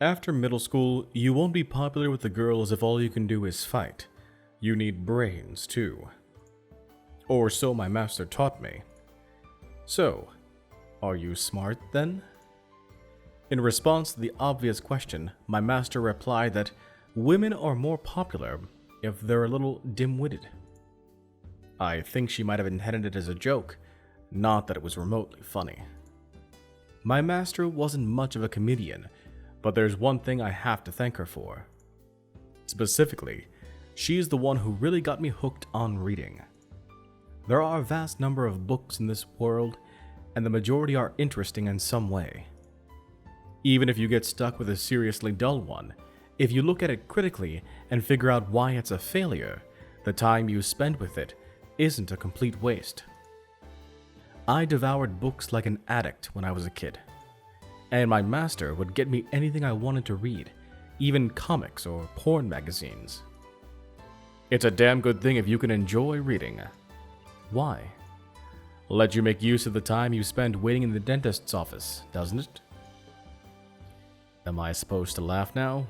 After middle school, you won't be popular with the girls if all you can do is fight. You need brains, too. Or so my master taught me. So, are you smart then? In response to the obvious question, my master replied that women are more popular if they're a little dim-witted. I think she might have intended it as a joke, not that it was remotely funny. My master wasn't much of a comedian, but there's one thing I have to thank her for. Specifically, she's the one who really got me hooked on reading. There are a vast number of books in this world, and the majority are interesting in some way. Even if you get stuck with a seriously dull one, if you look at it critically and figure out why it's a failure, the time you spend with it isn't a complete waste. I devoured books like an addict when I was a kid, and my master would get me anything I wanted to read, even comics or porn magazines. It's a damn good thing if you can enjoy reading. Why? Let you make use of the time you spend waiting in the dentist's office, doesn't it? Am I supposed to laugh now?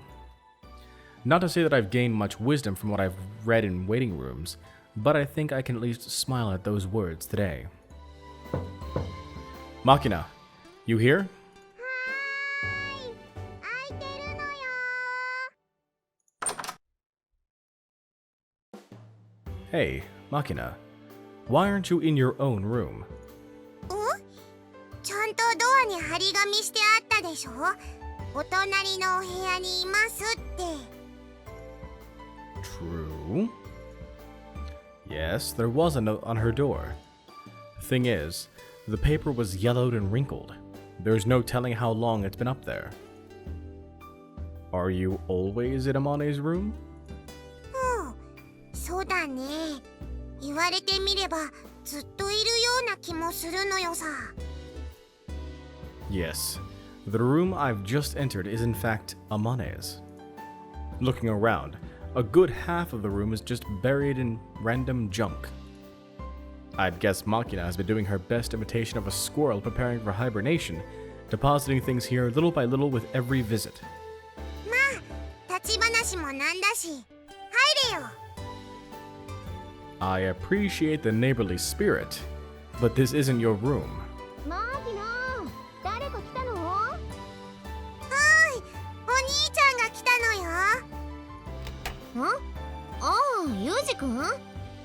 Not to say that I've gained much wisdom from what I've read in waiting rooms, but I think I can at least smile at those words today. Machina, you here? Hey, Machina, why aren't you in your own room? ちゃんとドアに張り紙してあったでしょ。お隣のお部屋にいますって。True. Yes, there was a note on her door. Thing is, the paper was yellowed and wrinkled. There's no telling how long it's been up there. Are you always in Amane's room? そうだね。言われてみればずっといるような気もするのよさ。Yes, the room I've just entered is in fact Amane's. Looking around, a good half of the room is just buried in random junk. I'd guess Machina has been doing her best imitation of a squirrel preparing for hibernation, depositing things here little by little with every visit. まあ、立ち話もなんだし、入れよ。I appreciate the neighborly spirit, but this isn't your room. マキナ、誰か来たの？はーい、お兄ちゃんが来たのよ。ああ、ユージくん？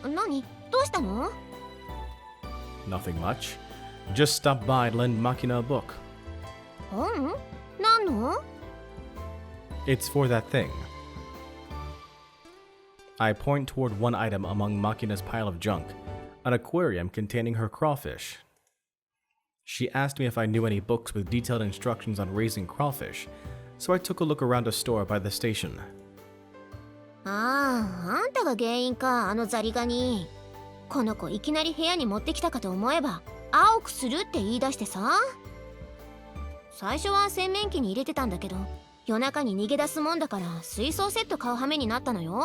何？どうしたの？ Nothing much. Just stop by and lend Machina a book. 何の？ It's for that thing. I point toward one item among Machina's pile of junk, an aquarium containing her crawfish. She asked me if I knew any books with detailed instructions on raising crawfish, so I took a look around a store by the station. ああ、あんたが原因か、あのザリガニ。この子いきなり部屋に持ってきたかと思えば、青くするって言い出してさ。最初は洗面器に入れてたんだけど、夜中に逃げ出すもんだから水槽セット買う羽目になったのよ。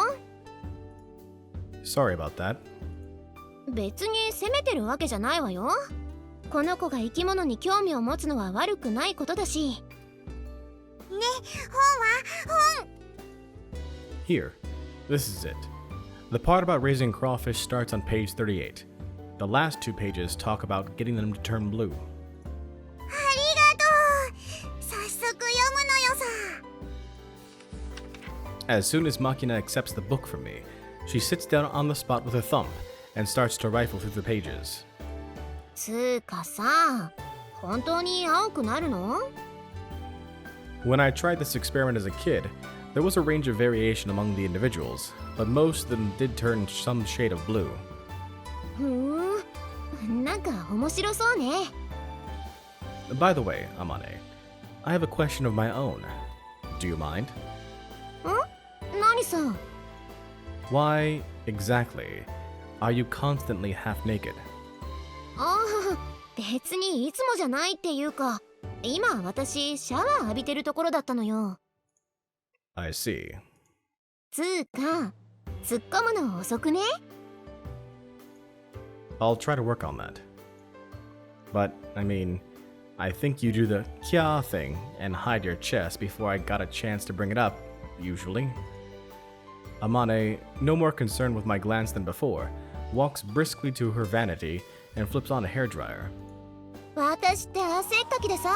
Sorry about that. 別に責めてるわけじゃないわよ。この子が生き物に興味を持つのは悪くないことだし。ね、本は？ Here, this is it. The part about raising crawfish starts on page 38. The last two pages talk about getting them to turn blue. ありがとう。早速読むのよさ。As soon as Machina accepts the book from me, she sits down on the spot with her thumb and starts to rifle through the pages. つーかさ、本当に青くなるの？ When I tried this experiment as a kid, there was a range of variation among the individuals, but most of them did turn some shade of blue. なんか面白そうね。By the way, Amane, I have a question of my own. Do you mind? 何さ？ Why, exactly, are you constantly half naked? ああ、別にいつもじゃないっていうか、今私シャワー浴びてるところだったのよ。I see. つーか、突っ込むの遅くね？ I'll try to work on that. But, I mean, I think you do the kya thing and hide your chest before I got a chance to bring it up, usually. Amane, no more concerned with my glance than before, walks briskly to her vanity and flips on a hairdryer. 私って汗っかきでさ、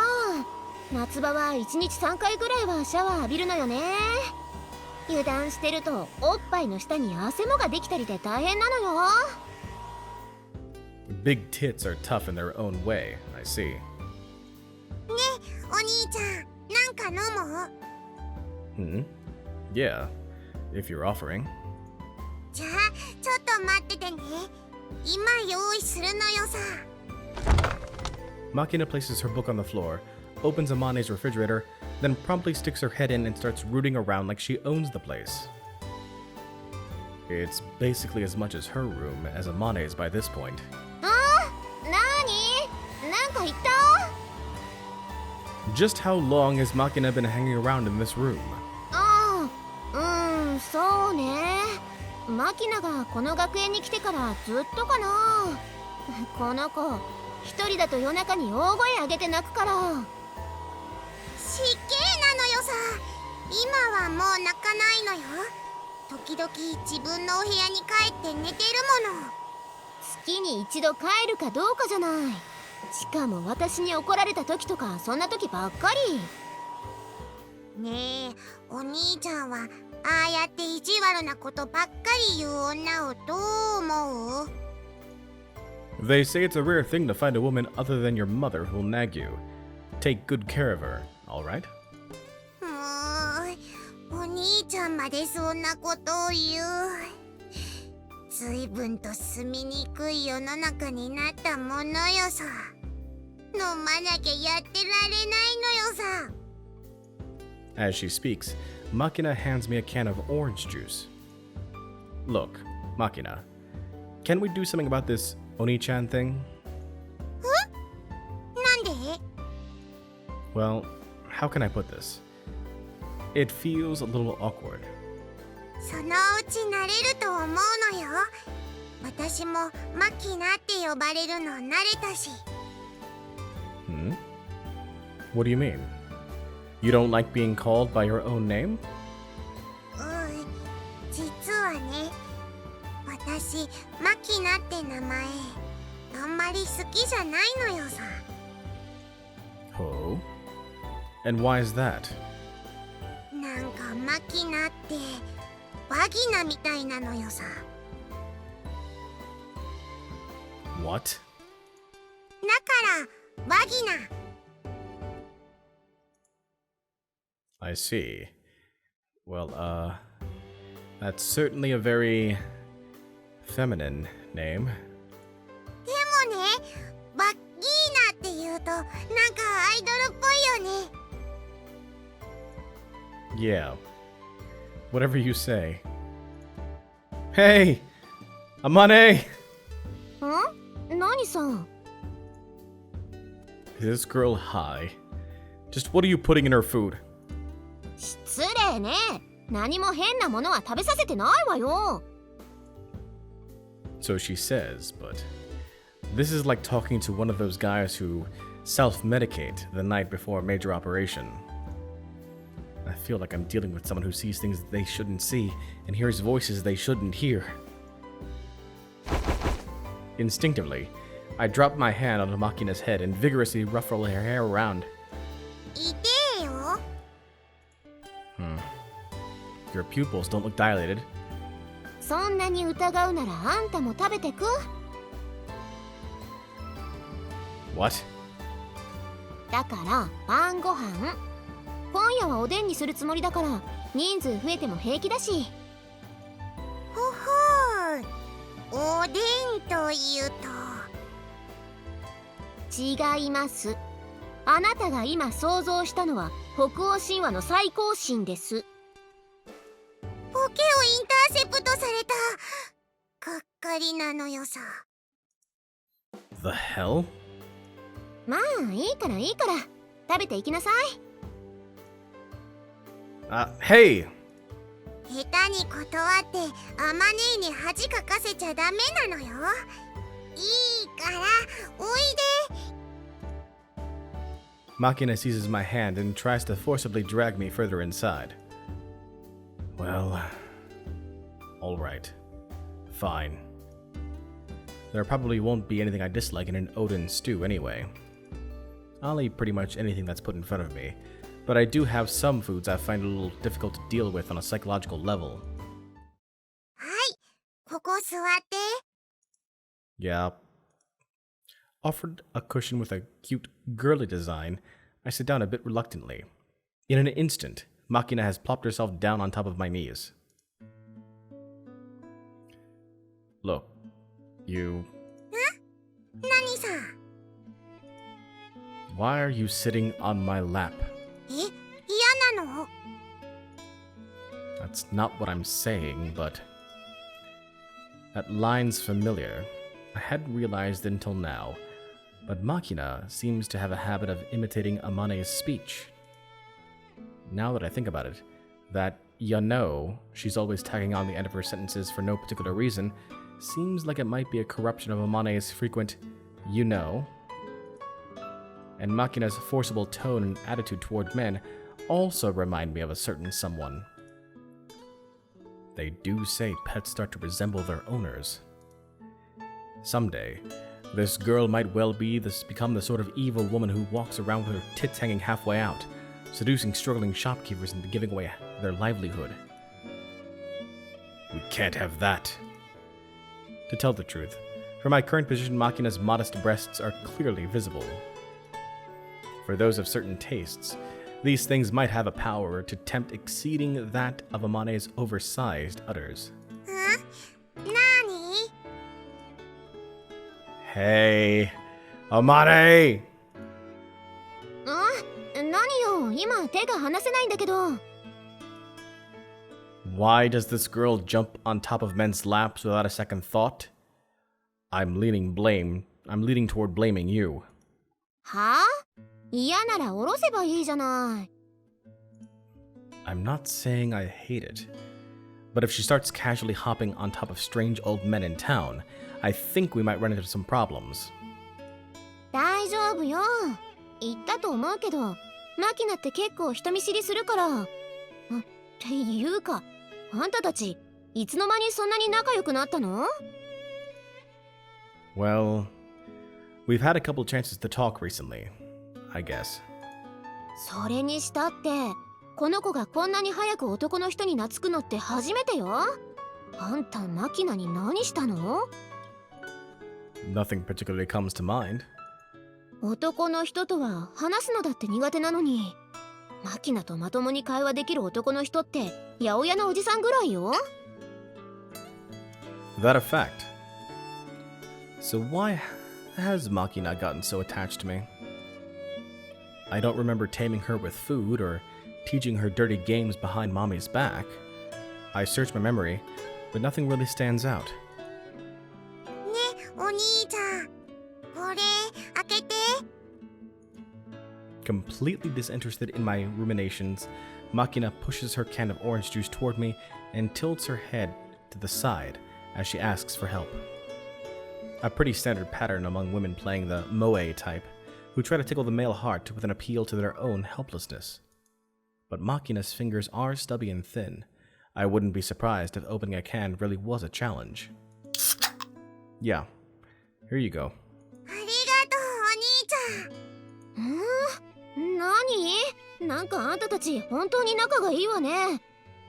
夏場は1日3回ぐらいはシャワー浴びるのよね。油断してるとおっぱいの下に汗もができたりで大変なのよ。Big tits are tough in their own way, I see. ね、お兄ちゃん、なんか飲む？ Hmm? Yeah, if you're offering. じゃあ、ちょっと待っててね。今用意するのよさ。Makina places her book on the floor, opens Amane's refrigerator, then promptly sticks her head in and starts rooting around like she owns the place. It's basically as much as her room as Amane's by this point. なに？なんか言った？ Just how long has Makina been hanging around in this room? そうね。マキナがこの学園に来てからずっとかな。この子、一人だと夜中に大声上げて泣くから。失敬なのよさ。今はもう泣かないのよ。時々自分のお部屋に帰って寝てるもの。月に一度帰るかどうかじゃない。しかも私に怒られた時とかそんな時ばっかり。ねえ、お兄ちゃんはああやって意地悪なことばっかり言う女をどう思う？ They say it's a rare thing to find a woman other than your mother who'll nag you. Take good care of her, alright? お兄ちゃんまでそんなことを言う。随分と住みにくい世の中になったものよさ。飲まなきゃやってられないのよさ。As she speaks, Makina hands me a can of orange juice. Look, Makina, can we do something about this Onii-Chan thing? なんで？ Well, how can I put this? It feels a little awkward. そのうち慣れると思うのよ。私もマキナって呼ばれるの慣れたし。Hmm? What do you mean? You don't like being called by your own name? 実はね、私マキナって名前あんまり好きじゃないのよさ。Oh? And why is that? なんかマキナってバギナみたいなのよさ。What? だからバギナ。I see. Well, that's certainly a very feminine name. でもね、バギーナって言うとなんかアイドルっぽいよね。Yeah. Whatever you say. Hey! Amane! 何さん？ Is this girl high? Just what are you putting in her food? 失礼ね。何も変なものは食べさせてないわよ。So she says, but this is like talking to one of those guys who self-medicate the night before a major operation. I feel like I'm dealing with someone who sees things that they shouldn't see and hears voices they shouldn't hear. Instinctively, I drop my hand onto Makina's head and vigorously ruffle her hair around. 痛えよ。Your pupils don't look dilated. そんなに疑うならあんたも食べてく？ What? だから晩ご飯。今夜はおでんにするつもりだから人数増えても平気だし。ほほー、おでんというと。違います。あなたが今想像したのは北欧神話の最高神です。ポケをインターセプトされた。がっかりなのよさ。The hell? まあいいからいいから食べていきなさい。Hey! 下手に断ってアマネーに恥かかせちゃダメなのよ。いいからおいで。Makina seizes my hand and tries to forcibly drag me further inside. Well, alright. Fine. There probably won't be anything I dislike in an Odin stew anyway. I'll eat pretty much anything that's put in front of me, but I do have some foods I find a little difficult to deal with on a psychological level. はい、ここ座って。 Yeah. Offered a cushion with a cute, girly design, I sit down a bit reluctantly. In an instant, Makina has plopped herself down on top of my knees. Look, you... 何さ？ Why are you sitting on my lap? え、嫌なの？ That's not what I'm saying, but... That line's familiar. I hadn't realized until now, but Makina seems to have a habit of imitating Amane's speech. Now that I think about it, that "ya know" she's always tagging on the end of her sentences for no particular reason seems like it might be a corruption of Amane's frequent "you know." And Makina's forcible tone and attitude toward men also remind me of a certain someone. They do say pets start to resemble their owners. Someday, this girl might well become the sort of evil woman who walks around with her tits hanging halfway out, seducing struggling shopkeepers into giving away their livelihood. We can't have that. To tell the truth, from my current position, Makina's modest breasts are clearly visible. For those of certain tastes, these things might have a power to tempt exceeding that of Amane's oversized udders. 何？ Hey, Amane! あ、何よ、今手が離せないんだけど。 Why does this girl jump on top of men's laps without a second thought? I'm leaning toward blaming you. はあ？嫌なら下ろせばいいじゃない。 I'm not saying I hate it, but if she starts casually hopping on top of strange old men in town, I think we might run into some problems. 大丈夫よ。言ったと思うけど、マキナって結構人見知りするから。っていうか、あんたたち、いつの間にそんなに仲良くなったの？ Well, we've had a couple chances to talk recently, I guess. それにしたって、この子がこんなに早く男の人に懐くのって初めてよ。あんたマキナに何したの？ Nothing particularly comes to mind. 男の人とは話すのだって苦手なのに、マキナとまともに会話できる男の人って八百屋のおじさんぐらいよ。 That a fact. So why has Makina gotten so attached to me? I don't remember taming her with food or teaching her dirty games behind mommy's back. I search my memory, but nothing really stands out. ね、お兄ちゃん。これ、開けて。 Completely disinterested in my ruminations, Makina pushes her can of orange juice toward me and tilts her head to the side as she asks for help. A pretty standard pattern among women playing the moe type, who try to tickle the male heart with an appeal to their own helplessness. But Makina's fingers are stubby and thin. I wouldn't be surprised if opening a can really was a challenge. Yeah, here you go. ありがとう、お兄ちゃん。何？なんかあんたたち本当に仲がいいわね。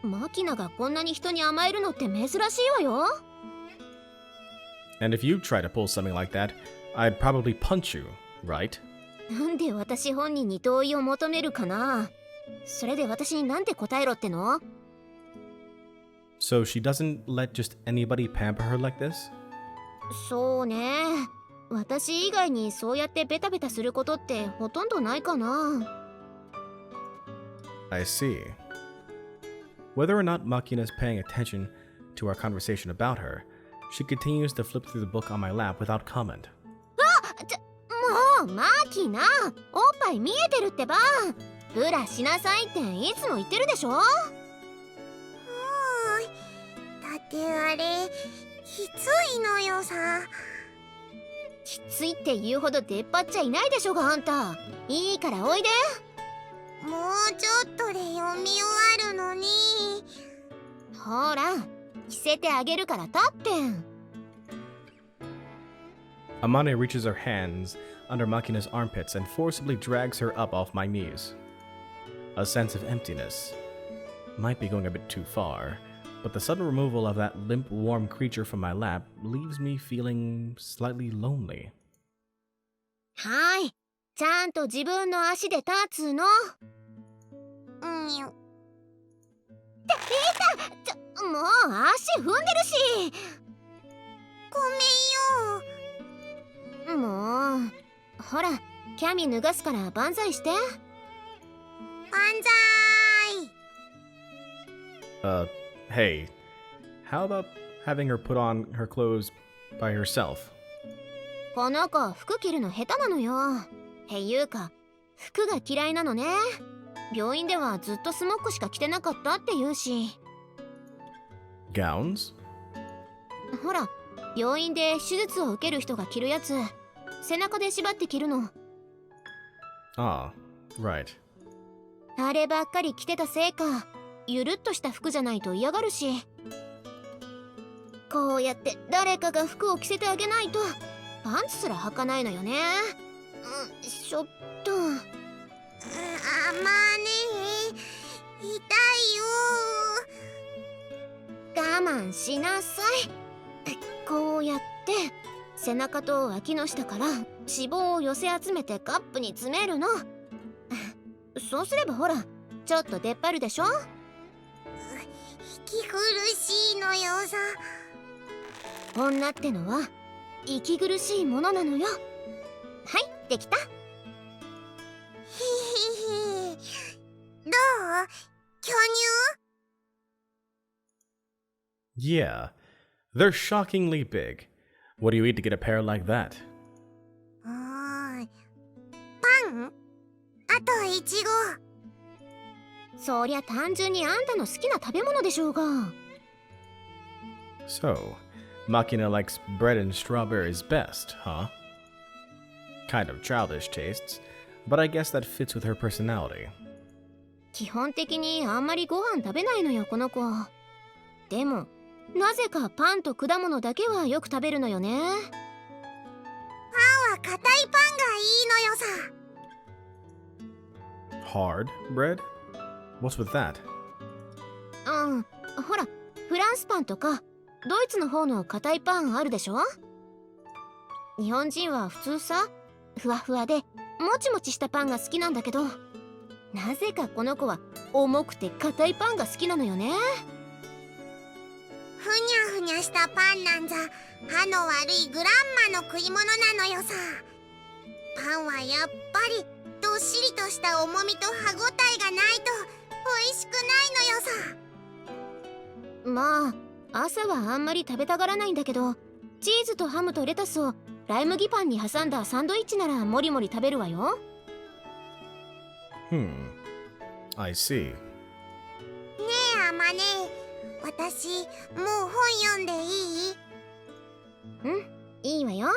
マキナがこんなに人に甘えるのって珍しいわよ。 And if you try to pull something like that, I'd probably punch you, right? なんで私本人に同意を求めるかな。それで私になんて答えろっての？ So she doesn't let just anybody pamper her like this? そうね。私以外にそうやってベタベタすることってほとんどないかな。 I see. Whether or not Makina's paying attention to our conversation about her, she continues to flip through the book on my lap without comment. もうマキナ、おっぱい見えてるってば。ブラしなさいっていつも言ってるでしょ。だってあれ、きついのよさ。きついって言うほど出っ張っちゃいないでしょがあんた。いいからおいで。もうちょっとで読み終わるのに。ほら着せてあげるから立ってん。 Amane reaches her hands under Makina's armpits and forcibly drags her up off my knees. A sense of emptiness might be going a bit too far, but the sudden removal of that limp, warm creature from my lap leaves me feeling slightly lonely. はい、ちゃんと自分の足で立つの。にゅ。もう足踏んでるし。ごめんよ。もうほらキャミ脱がすから万歳して。万歳。 Hey, how about having her put on her clothes by herself? この子服着るの下手なのよ。へいうか服が嫌いなのね。病院ではずっとスモックしか着てなかったって言うし。 Gowns? ほら病院で手術を受ける人が着るやつ、背中で縛って着るの。 Ah, right. あればっかり着てたせいか、ゆるっとした服じゃないと嫌がるし。こうやって誰かが服を着せてあげないとパンツすら履かないのよね。ちょっと。あまね、痛いよ。我慢しなさい。こうやって背中と脇の下から脂肪を寄せ集めてカップに詰めるの。そうすればほらちょっと出っ張るでしょ。息苦しいのよさ。女ってのは息苦しいものなのよ。はい、できた。ひひひ。どう？巨乳？ Yeah, they're shockingly big. What do you eat to get a pair like that? パン？あとイチゴ。そりゃ単純にあんたの好きな食べ物でしょうが。 So, Makina likes bread and strawberries best, huh? Kind of childish tastes, but I guess that fits with her personality. 基本的にあんまりご飯食べないのよこの子。でもなぜかパンと果物だけはよく食べるのよね。パンは硬いパンがいいのよさ。 Hard bread? What's with that? ほらフランスパンとかドイツの方の硬いパンあるでしょ。日本人は普通さふわふわでもちもちしたパンが好きなんだけど、なぜかこの子は重くて硬いパンが好きなのよね。ふにゃふにゃしたパンなんざ歯の悪いグランマの食い物なのよさ。パンはやっぱりどっしりとした重みと歯ごたえがないと美味しくないのよさ。まあ朝はあんまり食べたがらないんだけど、チーズとハムとレタスをライ麦パンに挟んだサンドイッチならもりもり食べるわよ。I see. ねえアマネ、私もう本読んでいい？いいわよ。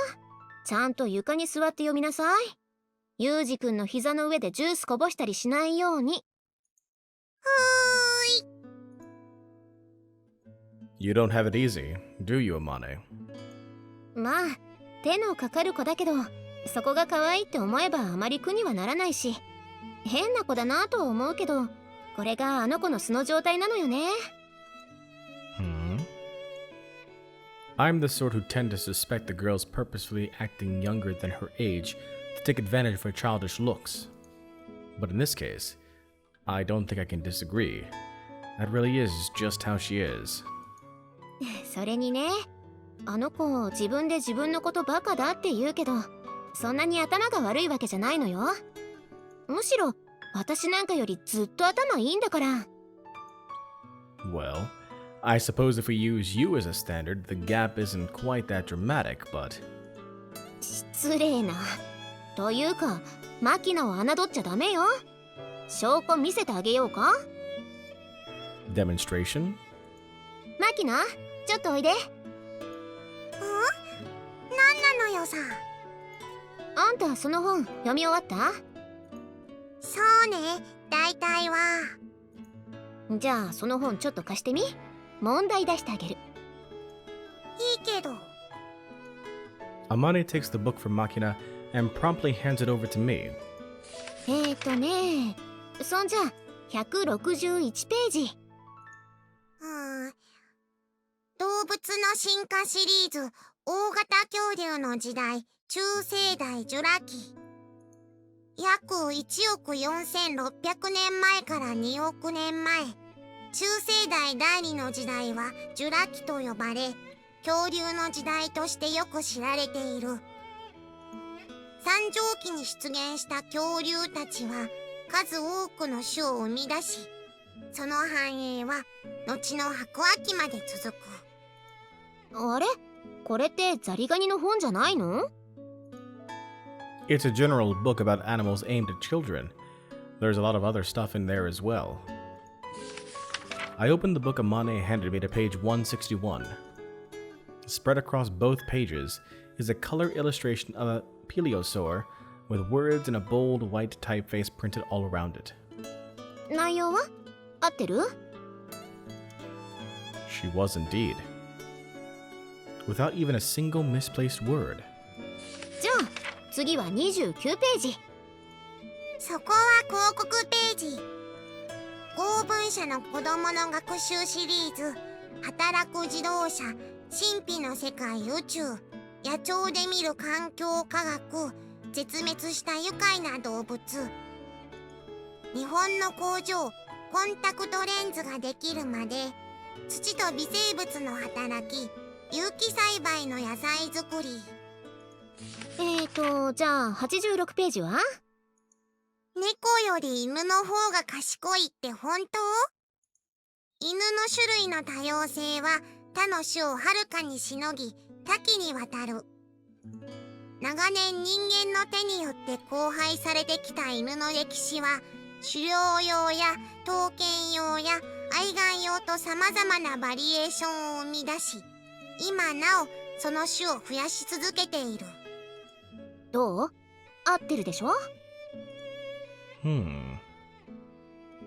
ちゃんと床に座って読みなさい。ユージくんの膝の上でジュースこぼしたりしないように。ふーい。 You don't have it easy, do you, Amane? まあ手のかかる子だけど、そこが可愛いって思えばあまり苦にはならないし、変な子だなとは思うけど、これがあの子の素の状態なのよね。I'm the sort who tend to suspect the girl's purposefully acting younger than her age to take advantage of her childish looks. But in this case, I don't think I can disagree. That really is just how she is. それにね、あの子自分で自分のことバカだって言うけど、そんなに頭が悪いわけじゃないのよ。むしろ私なんかよりずっと頭いいんだから。 Well, I suppose if we use you as a standard, the gap isn't quite that dramatic, but... 失礼な。というかマキナを侮っちゃダメよ。証拠見せてあげようか。 Demonstration? マキナちょっとおいで。なんなのよさ。あんたその本読み終わった？そうね、大体は。じゃあその本ちょっと貸してみ。問題出してあげる。いいけど。Amane takes the book from Makina and promptly hands it over to me. そんじゃ161ページ。動物の進化シリーズ、大型恐竜の時代、中生代ジュラ紀。約1億4600年前から2億年前。中生代第2の時代はジュラ紀と呼ばれ、恐竜の時代としてよく知られている。三畳紀に出現した恐竜たちは数多くの種を生み出し、その繁栄は後の白亜紀まで続く。あれ？これってザリガニの本じゃないの？ It's a general book about animals aimed at children. There's a lot of other stuff in there as well. I opened the book Amane handed me to page 161. Spread across both pages is a color illustration of a plesiosaur with words in a bold white typeface printed all around it. 内容は合ってる？ She was indeed. Without even a single misplaced word. じゃあ次は29ページ。そこは広告ページ。合文社の子供の学習シリーズ、働く自動車、神秘の世界宇宙、野鳥で見る環境科学、絶滅した愉快な動物。日本の工場、コンタクトレンズができるまで、土と微生物の働き、有機栽培の野菜作り。じゃあ86ページは？猫より犬の方が賢いって本当？犬の種類の多様性は他の種をはるかにしのぎ、多岐にわたる。長年人間の手によって交配されてきた犬の歴史は、狩猟用や刀剣用や愛玩用とさまざまなバリエーションを生み出し、今なおその種を増やし続けている。どう？合ってるでしょ？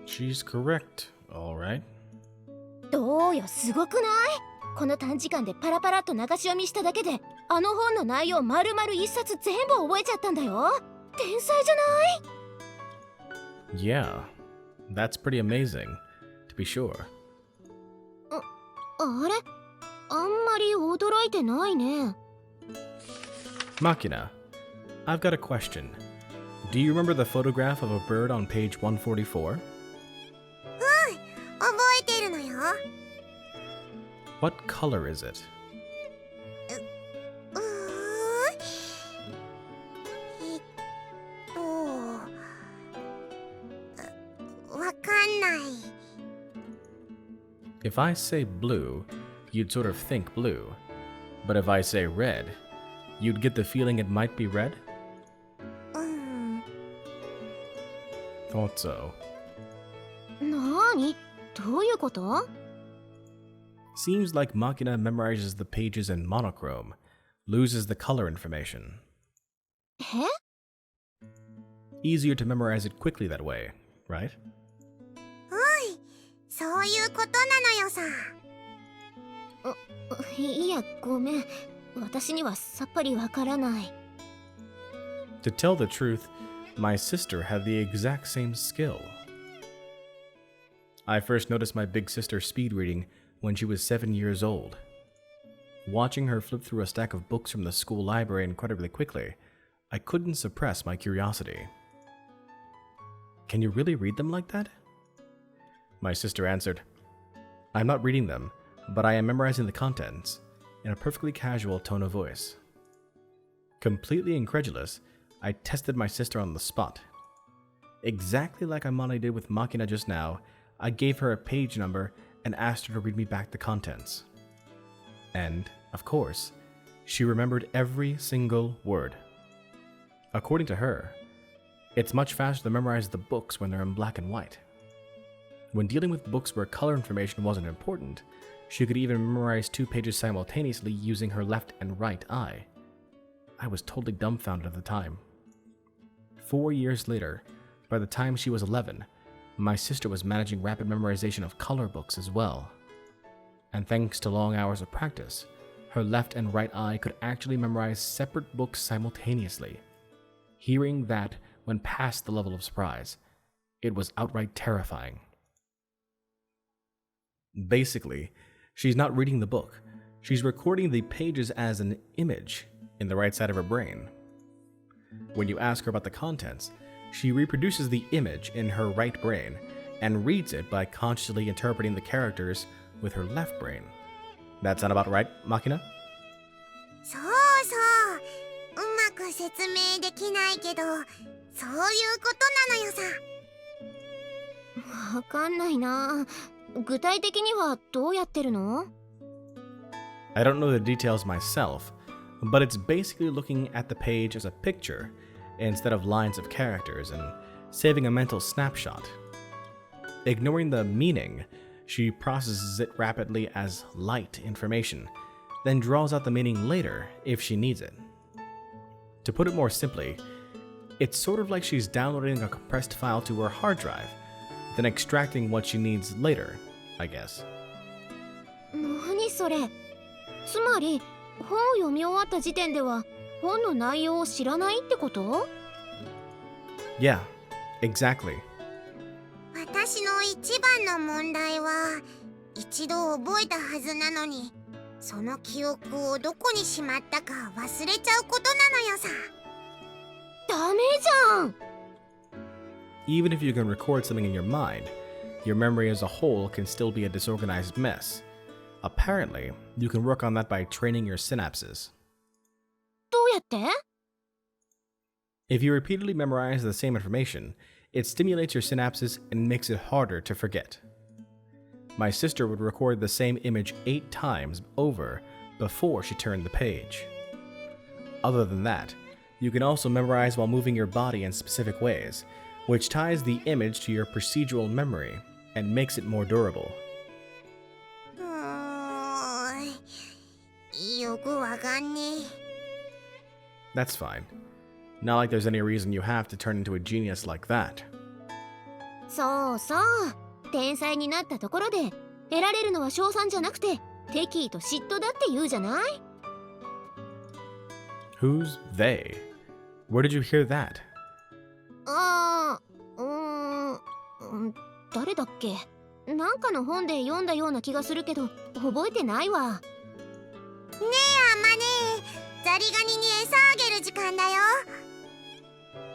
She's correct, all right. どうよ、すごくない？この短時間でパラパラっと流し読みしただけで、あの本の内容丸々一冊全部覚えちゃったんだよ。天才じゃない？ Yeah, that's pretty amazing, to be sure. あれ？あんまり驚いてないね。Makina, I've got a question. Do you remember the photograph of a bird on page 144? 覚えてるのよ。What color is it? わかんない。If I say blue, you'd sort of think blue. But if I say red, you'd get the feeling it might be red? Thought so. なーに？どういうこと？ Seems like Makina memorizes the pages in monochrome, loses the color information. え？ Easier to memorize it quickly that way, right? そういうことなのよさ。いや、ごめん。私にはさっぱりわからない。To tell the truth, my sister had the exact same skill. I first noticed my big sister speed reading when she was 7 years old. Watching her flip through a stack of books from the school library incredibly quickly, I couldn't suppress my curiosity. Can you really read them like that? My sister answered, I'm not reading them, but I am memorizing the contents, in a perfectly casual tone of voice. Completely incredulous, I tested my sister on the spot. Exactly like Amane did with Makina just now, I gave her a page number and asked her to read me back the contents. And, of course, she remembered every single word. According to her, it's much faster to memorize the books when they're in black and white. When dealing with books where color information wasn't important, she could even memorize 2 pages simultaneously using her left and right eye. I was totally dumbfounded at the time. 4 years later, by the time she was 11, my sister was managing rapid memorization of color books as well. And thanks to long hours of practice, her left and right eye could actually memorize separate books simultaneously. Hearing that went past the level of surprise. It was outright terrifying. Basically, she's not reading the book. She's recording the pages as an image in the right side of her brain. When you ask her about the contents, she reproduces the image in her right brain and reads it by consciously interpreting the characters with her left brain. That sound about right, Makina? そうそう。うまく説明できないけど、そういうことなのよさ。わかんないな。具体的にはどうやってるの？ I don't know the details myself, but it's basically looking at the page as a picture instead of lines of characters and saving a mental snapshot. Ignoring the meaning, she processes it rapidly as light information, then draws out the meaning later if she needs it. To put it more simply, it's sort of like she's downloading a compressed file to her hard drive, then extracting what she needs later, I guess. 何それ？つまり本を読み終わった時点では本の内容を知らないってこと？ Yeah, exactly. 私の一番の問題は、一度覚えたはずなのに、その記憶をどこにしまったか忘れちゃうことなのよさ。ダメじゃん。 Even if you can record something in your mind, your memory as a whole can still be a disorganized mess. Apparently, you can work on that by training your synapses. どうやって？ If you repeatedly memorize the same information, it stimulates your synapses and makes it harder to forget. My sister would record the same image 8 times over before she turned the page. Other than that, you can also memorize while moving your body in specific ways, which ties the image to your procedural memory and makes it more durable. よくわかんねえ。 That's fine. Not like there's any reason you have to turn into a genius like that. そうそう。天才になったところで得られるのは賞賛じゃなくて敵意と嫉妬だって言うじゃない？ Who's they? Where did you hear that? 誰だっけ？なんかの本で読んだような気がするけど覚えてないわ。ねえあまねえ、ザリガニに餌あげる時間だよ。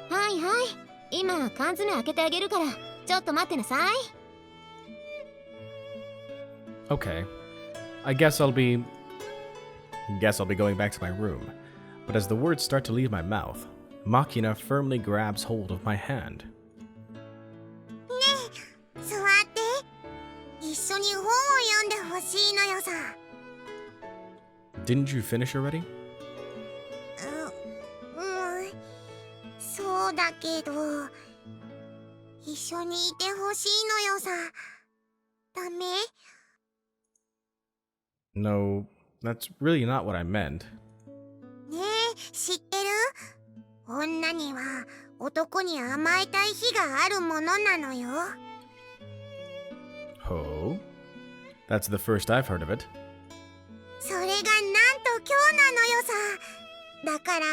はいはい、今缶詰開けてあげるからちょっと待ってなさい。 Okay. I guess I'll be going back to my room. But as the words start to leave my mouth, Makina firmly grabs hold of my hand. 座って一緒に本を読んでほしいのよさ。 Didn't you finish already? そうだけど一緒にいてほしいのよさ。ダメ？ No, that's really not what I meant. ねえ知ってる？女には男に甘えたい日があるものなのよ。 Oh? That's the first I've heard of it. それがなんと今日なのよさ。だから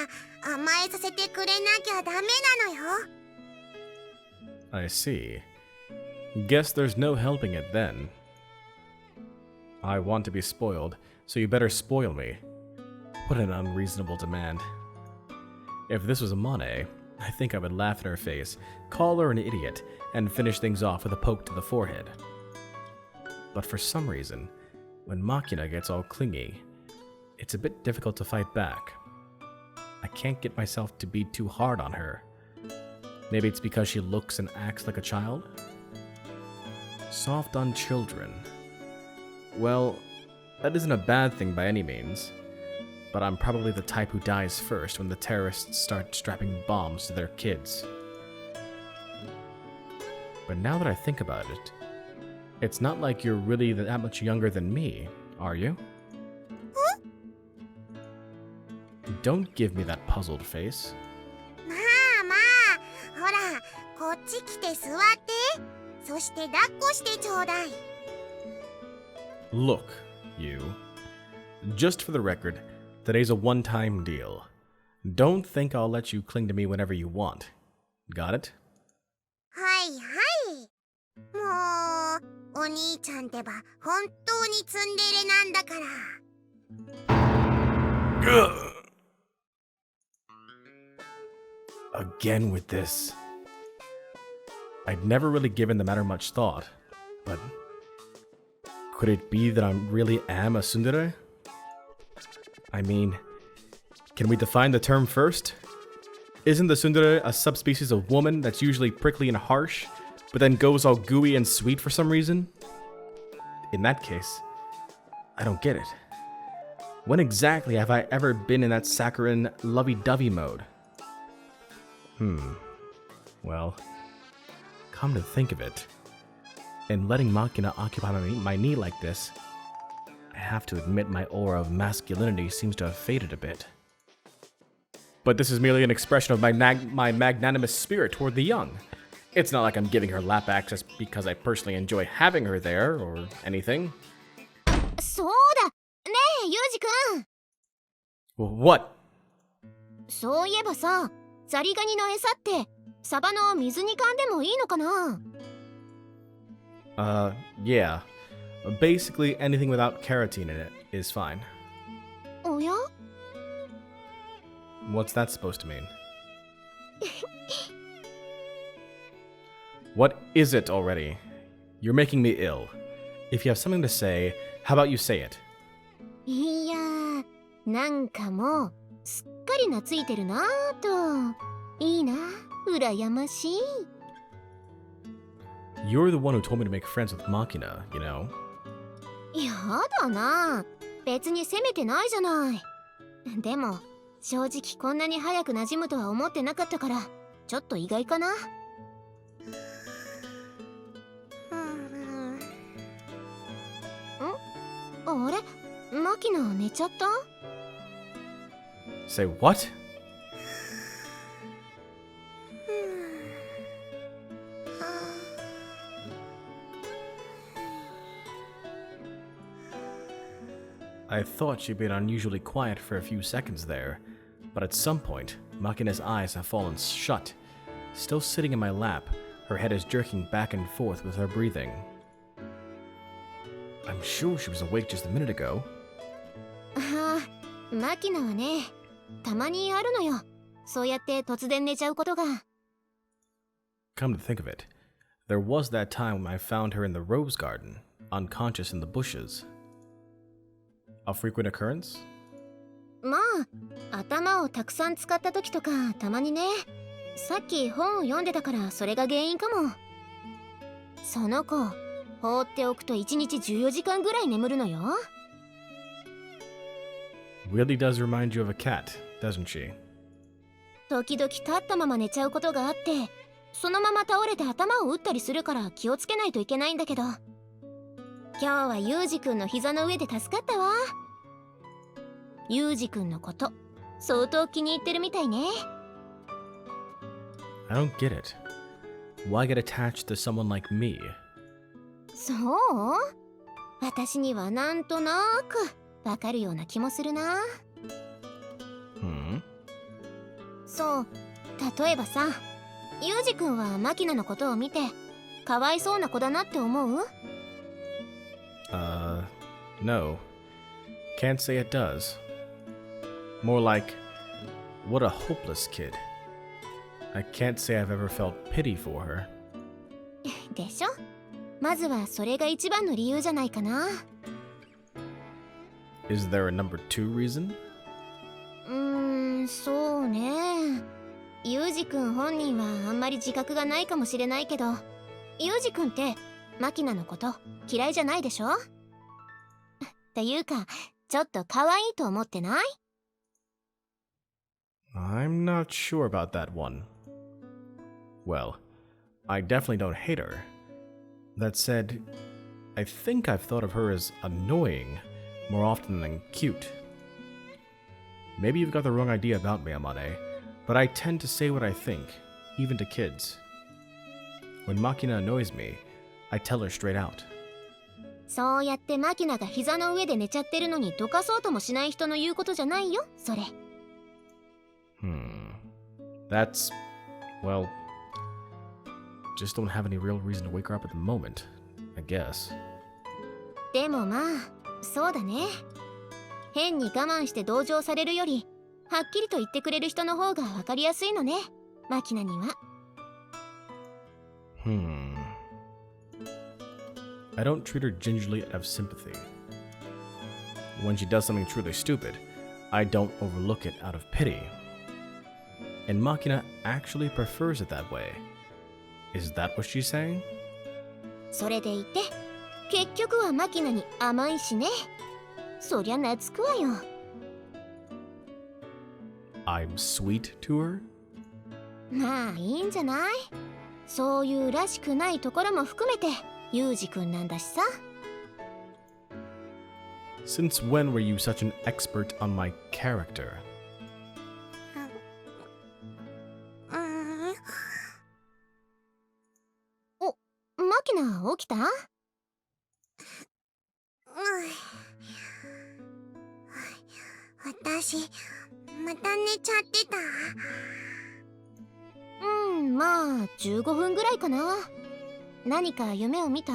甘えさせてくれなきゃダメなのよ。 I see. Guess there's no helping it then. I want to be spoiled, so you better spoil me. What an unreasonable demand. If this was Monet, I think I would laugh in her face, call her an idiot, and finish things off with a poke to the forehead. But for some reason, when Makina gets all clingy, it's a bit difficult to fight back. I can't get myself to be too hard on her. Maybe it's because she looks and acts like a child? Soft on children. Well, that isn't a bad thing by any means, but I'm probably the type who dies first when the terrorists start strapping bombs to their kids. But now that I think about it, it's not like you're really that much younger than me, are you? don't give me that puzzled face. まあまあ、ほら、こっち来て座って。そして抱っこしてちょうだい。Look, you. Just for the record, today's a one-time deal. Don't think I'll let you cling to me whenever you want. Got it? はいはい。もう、お兄ちゃんってば本当にツンデレなんだから。Again with this. I'd never really given the matter much thought, but could it be that I really am a tsundere? I mean, can we define the term first? Isn't the tsundere a subspecies of woman that's usually prickly and harsh, but then goes all gooey and sweet for some reason? In that case, I don't get it. When exactly have I ever been in that saccharine, lovey-dovey mode? Well, come to think of it, in letting Machina occupy my knee like this, I have to admit my aura of masculinity seems to have faded a bit. But this is merely an expression of my magnanimous spirit toward the young. It's not like I'm giving her lap access because I personally enjoy having her there or anything. そうだねえ、ユージくん。 What? そういえばさ、ザリガニの餌ってサバの水煮缶でもいいのかな？ Yeah. Basically anything without carotene in it is fine. おや？ What's that supposed to mean? What is it already? You're making me ill. If you have something to say, how about you say it? いやー、なんかもうすっかり懐いてるなーと。いいな、羨ましい。You're the one who told me to make friends with Machina, you know. やだな、別に責めてないじゃない。でも正直こんなに早く馴染むとは思ってなかったから、ちょっと意外かな。あれ、マキナ寝ちゃった？ Say what? I thought she'd been unusually quiet for a few seconds there, but at some point, Machina's eyes have fallen shut. Still sitting in my lap, her head is jerking back and forth with her breathing. I'm sure she was awake just a minute ago. ああ、マキナはね、たまにあるのよ。そうやって突然寝ちゃうことが。Come to think of it, there was that time when I found her in the rose garden, unconscious in the bushes. A frequent occurrence? まあ、頭をたくさん使った時とかたまにね。さっき本を読んでたからそれが原因かも。その子、放っておくと1日14時間ぐらい眠るのよ。Really does remind you of a cat, doesn't she? 時々立ったまま寝ちゃうことがあって、そのまま倒れて頭を打ったりするから気をつけないといけないんだけど、今日はユージくんの膝の上で助かったわ。ユージくんのこと相当気に入ってるみたいね。I don't get it. Why get attached to someone like me? そう？私にはなんとなくわかるような気もするな。そう、例えばさ、ユージくんはマキナのことを見てかわいそうな子だなって思う？ No. Can't say it does. More like, what a hopeless kid. I can't say I've ever felt pity for her. でしょ？まずはそれが一番の理由じゃないかな。Is there a number 2 reason? そうね。ユージくん本人はあんまり自覚がないかもしれないけど、ユージくんってマキナのこと嫌いじゃないでしょ？っていうか、ちょっと可愛いと思ってない？ I'm not sure about that one. Well, I definitely don't hate her. That said, I think I've thought of her as annoying more often than cute. Maybe you've got the wrong idea about me, Amane, but I tend to say what I think, even to kids. When Makina annoys me, I tell her straight out. そうやってマキナが膝の上で寝ちゃってるのにどかそうともしない人の言うことじゃないよ、それ。That's, well, just don't have any real reason to wake her up at the moment, I guess. でもまあ、そうだね。変に我慢して同情されるより、はっきりと言ってくれる人の方がわかりやすいのね、マキナには。I don't treat her gingerly out of sympathy. When she does something truly stupid, I don't overlook it out of pity. And Makina actually prefers it that way. Is that what she's saying? それでいて、結局はマキナに甘いしね。そりゃ懐くわよ。I'm sweet to her? まあいいんじゃない？そういうらしくないところも含めてユウジくんなんだしさ。Since when were you such an expert on my character? お、マキナ起きた？私また寝ちゃってた。まあ15分ぐらいかな。何か夢を見た？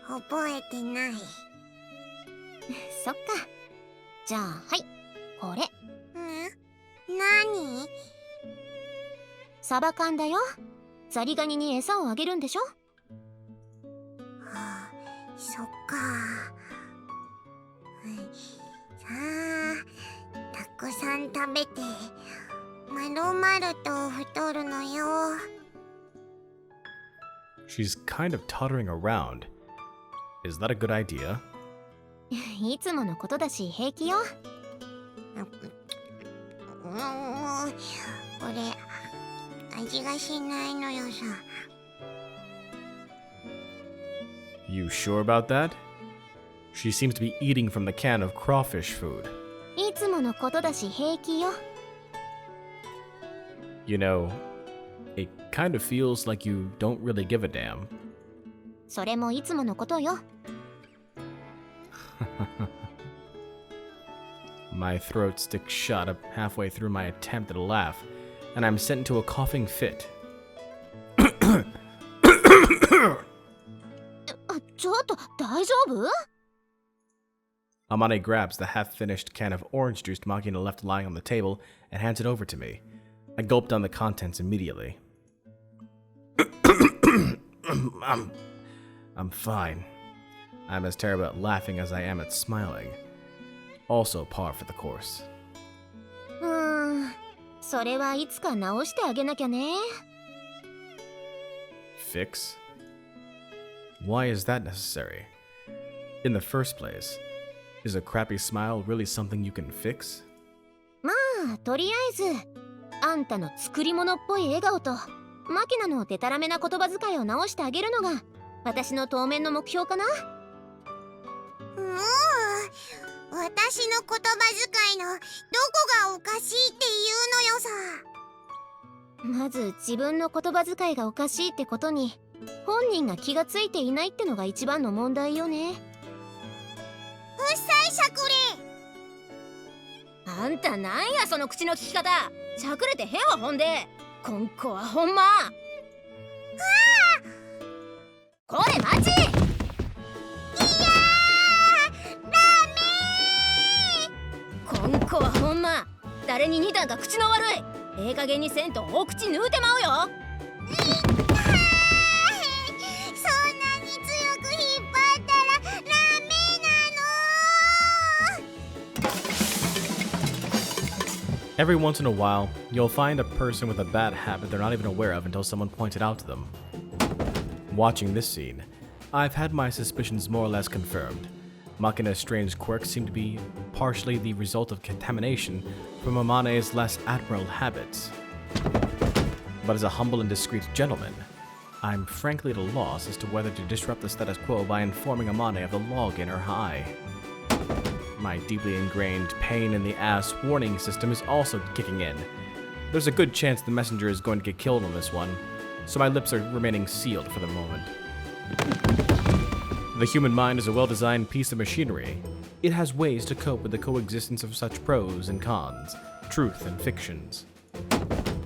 覚えてない。そっか。じゃあはい、これ。何？サバ缶だよ。ザリガニに餌をあげるんでしょ？そっか。さあ、たくさん食べてまるまると太るのよ。She's kind of tottering around. Is that a good idea? いつものことだし平気よ。これ味がしないのよさ。You sure about that? She seems to be eating from the can of crawfish food. いつものことだし平気よ。You know, it kind of feels like you don't really give a damn. それもいつものことよ。My throat sticks shut up halfway through my attempt at a laugh, and I'm sent into a coughing fit. ちょっと大丈夫？ Amane grabs the half-finished can of orange juice Makina left lying on the table and hands it over to me. I gulp down the contents immediately. I'm fine. I'm as terrible at laughing as I am at smiling. Also par for the course. それはいつか直してあげなきゃね。Fix? Why is that necessary? In the first place, is a crappy smile really something you can fix? まあとりあえずあんたの作り物っぽい笑顔とマキナのデタラメな言葉遣いを直してあげるのが私の当面の目標かな。私の言葉遣いのどこがおかしいっていうのよさ。まず自分の言葉遣いがおかしいってことに本人が気がついていないってのが一番の問題よね。うっさいしゃくれ。あんたなんやその口の利き方。しゃくれてへんわほんで。こんこはほんま。これ待ち。こんこはほんま。誰に似たんか口の悪い。ええ加減にせんとお口縫うてまうよ。そんなに強く引っ張ったらダメなの。 Every once in a while, you'll find a person with a bad habit they're not even aware of until someone points it out to them. Watching this scene, I've had my suspicions more or less confirmed. Makina's strange quirks seem to be partially the result of contamination from Amane's less admirable habits. But as a humble and discreet gentleman, I'm frankly at a loss as to whether to disrupt the status quo by informing Amane of the log in her eye. my deeply ingrained pain in the ass warning system is also kicking in. There's a good chance the messenger is going to get killed on this one, so my lips are remaining sealed for the moment. The human mind is a well-designed piece of machinery. It has ways to cope with the coexistence of such pros and cons, truth and fictions.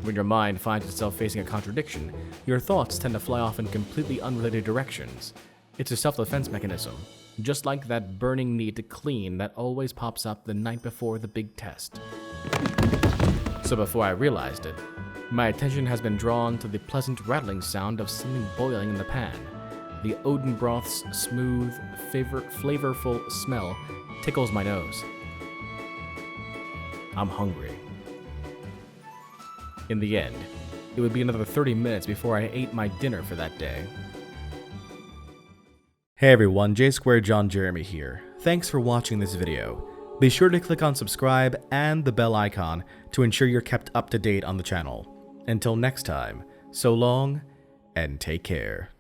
When your mind finds itself facing a contradiction, your thoughts tend to fly off in completely unrelated directions. It's a self-defense mechanism, just like that burning need to clean that always pops up the night before the big test. So before I realized it, my attention has been drawn to the pleasant rattling sound of something boiling in the pan. The Odin broth's smooth, flavorful smell tickles my nose. I'm hungry. In the end, it would be another 30 minutes before I ate my dinner for that day. Hey everyone, J2 John Jeremy here. Thanks for watching this video. Be sure to click on subscribe and the bell icon to ensure you're kept up to date on the channel. Until next time, so long and take care.